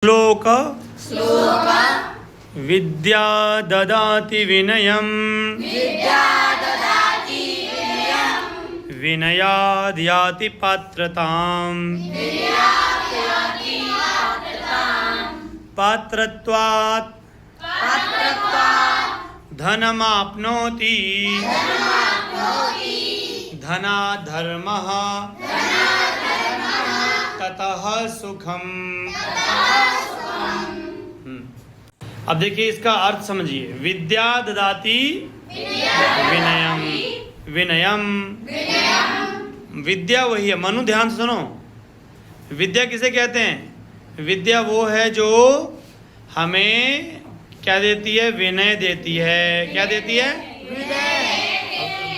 श्लोक विद्या ददाति विनयं विनयाद् याति पात्रतां पात्रत्वात् धनमाप्नोति धनात् धर्मः ततः सुखम्। अब देखिए इसका अर्थ समझिए। विद्या ददाति विनयम, विनयम विद्या वही है। मनु ध्यान से सुनो, विद्या किसे कहते हैं? विद्या वो है जो हमें क्या देती है? विनय देती है। क्या देती है?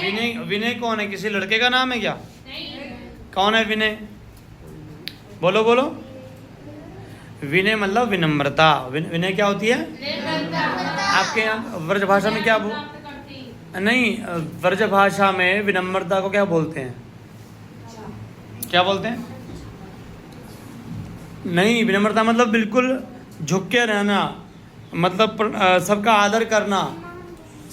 विनय। विनय कौन है? किसी लड़के का नाम है क्या? कौन है विनय? बोलो बोलो। विनय मतलब विनम्रता। विनय क्या होती है? आपके यहाँ व्रज भाषा में क्या नहीं, व्रज भाषा में विनम्रता को क्या बोलते हैं? क्या बोलते हैं? नहीं, विनम्रता मतलब बिल्कुल झुक के रहना, मतलब सबका आदर करना,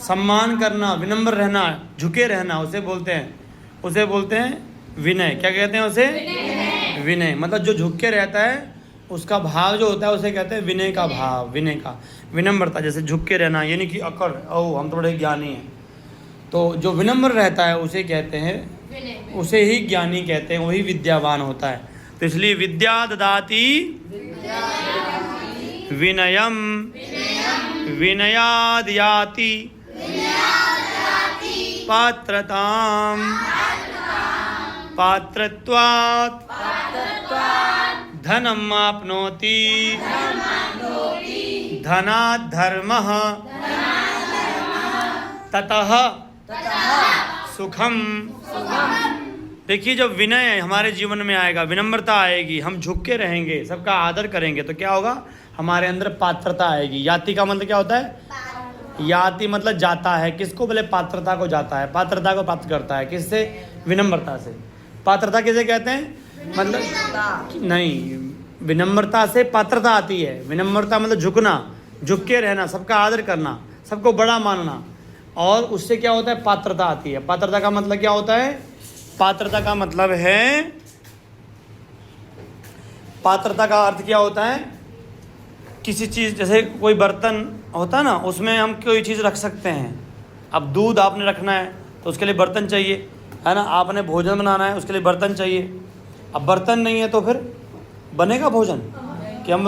सम्मान करना, विनम्र रहना, झुके रहना, उसे बोलते हैं विनय। क्या कहते हैं उसे? विनय। मतलब जो झुक के रहता है उसका भाव जो होता है उसे कहते हैं विनय का भाव। विनय का विनम्रता, जैसे झुक के रहना, यानी कि अकड़, हम थोड़े ज्ञानी हैं, तो जो विनम्र रहता है उसे कहते हैं, उसे ही ज्ञानी कहते हैं, वही विद्यावान होता है। तो इसलिए विद्या ददाति विनयम विनयाद् याति पात्रतां पात्रत्वात् धनम् आप्नोति धनात् धर्मः ततः सुखम। देखिए जब विनय हमारे जीवन में आएगा, विनम्रता आएगी, हम झुक के रहेंगे, सबका आदर करेंगे, तो क्या होगा? हमारे अंदर पात्रता आएगी। याति का मतलब क्या होता है? याति मतलब जाता है। किसको? बोले पात्रता को जाता है, पात्रता को प्राप्त करता है। किससे? विनम्रता से। पात्रता किसे कहते हैं? मतलब नहीं, विनम्रता से पात्रता आती है। विनम्रता मतलब झुकना, झुक के रहना, सबका आदर करना, सबको बड़ा मानना, और उससे क्या होता है? पात्रता आती है। पात्रता का मतलब क्या होता है? पात्रता का मतलब है, पात्रता का अर्थ क्या होता है? किसी चीज़, जैसे कोई बर्तन होता है ना, उसमें हम कोई चीज़ रख सकते हैं। अब दूध आपने रखना है तो उसके लिए बर्तन चाहिए, है ना? आपने भोजन बनाना है, उसके लिए बर्तन चाहिए। अब बर्तन नहीं है तो फिर बनेगा भोजन? कि हम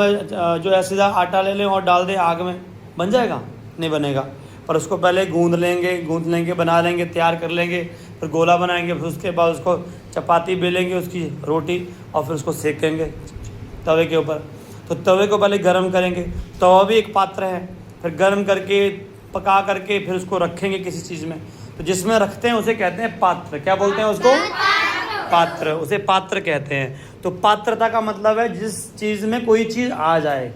जो सीधा आटा ले लें और डाल दें आग में, बन जाएगा? नहीं बनेगा। पर उसको पहले गूंद लेंगे, बना लेंगे, तैयार कर लेंगे, फिर गोला बनाएंगे, फिर उसके बाद उसको चपाती बेलेंगे, उसकी रोटी, और फिर उसको सेकेंगे तवे के ऊपर। तो तवे को पहले गर्म करेंगे, तवा भी एक पात्र है, फिर गर्म करके पका करके फिर उसको रखेंगे किसी चीज़ में। तो जिसमें रखते हैं उसे कहते हैं पात्र। क्या बोलते हैं उसको? पात्र। उसे पात्र कहते हैं। तो पात्रता का मतलब है जिस चीज़ में कोई चीज़ आ जाए,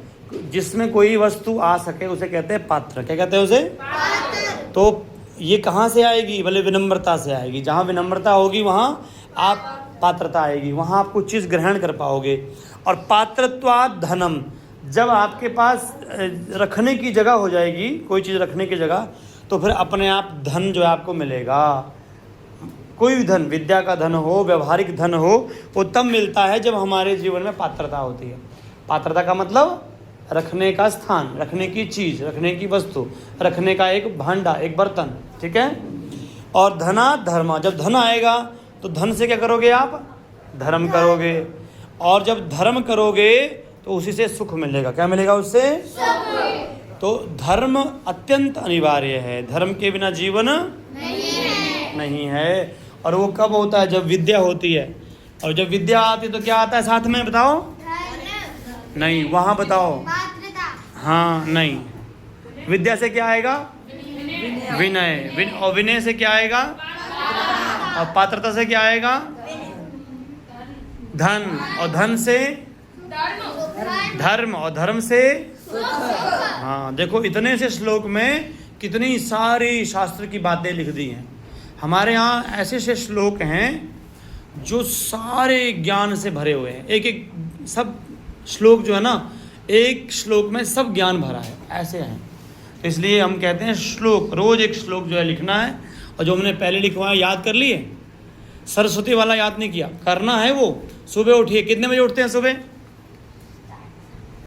जिसमें कोई वस्तु आ सके, उसे कहते हैं पात्र। क्या कहते हैं उसे? पात्र। तो ये कहाँ से आएगी? भले विनम्रता से आएगी। जहाँ विनम्रता होगी वहाँ आप पात्रता आएगी, वहाँ आप कुछ चीज़ ग्रहण कर पाओगे। और पात्रत्वात् धनम, जब आपके पास रखने की जगह हो जाएगी, कोई चीज़ रखने की जगह, तो फिर अपने आप धन जो है आपको मिलेगा। कोई भी धन, विद्या का धन हो, व्यवहारिक धन हो, वो तब मिलता है जब हमारे जीवन में पात्रता होती है। पात्रता का मतलब रखने का स्थान, रखने की चीज़, रखने की वस्तु, रखने का एक भांडा, एक बर्तन, ठीक है? और धनात् धर्म, जब धन आएगा तो धन से क्या करोगे आप? धर्म करोगे। और जब धर्म करोगे तो उसी से सुख मिलेगा। क्या मिलेगा उससे? तो धर्म अत्यंत अनिवार्य है। धर्म के बिना जीवन नहीं है। और वो कब होता है? जब विद्या होती है। और जब विद्या आती है तो क्या आता है साथ में? बताओ। नहीं, वहाँ बताओ। हाँ, नहीं, विद्या से क्या आएगा? विनय। और विनय से क्या आएगा? और पात्रता से क्या आएगा? धन। और धन से धर्म। और धर्म से हाँ। देखो इतने से श्लोक में कितनी सारी शास्त्र की बातें लिख दी हैं। हमारे यहाँ ऐसे ऐसे श्लोक हैं जो सारे ज्ञान से भरे हुए हैं। एक एक सब श्लोक जो है ना, एक श्लोक में सब ज्ञान भरा है, ऐसे हैं। तो इसलिए हम कहते हैं श्लोक, रोज़ एक श्लोक जो है लिखना है। और जो हमने पहले लिखवाया याद कर लिए, सरस्वती वाला याद नहीं किया, करना है वो। सुबह उठिए, कितने बजे उठते हैं सुबह?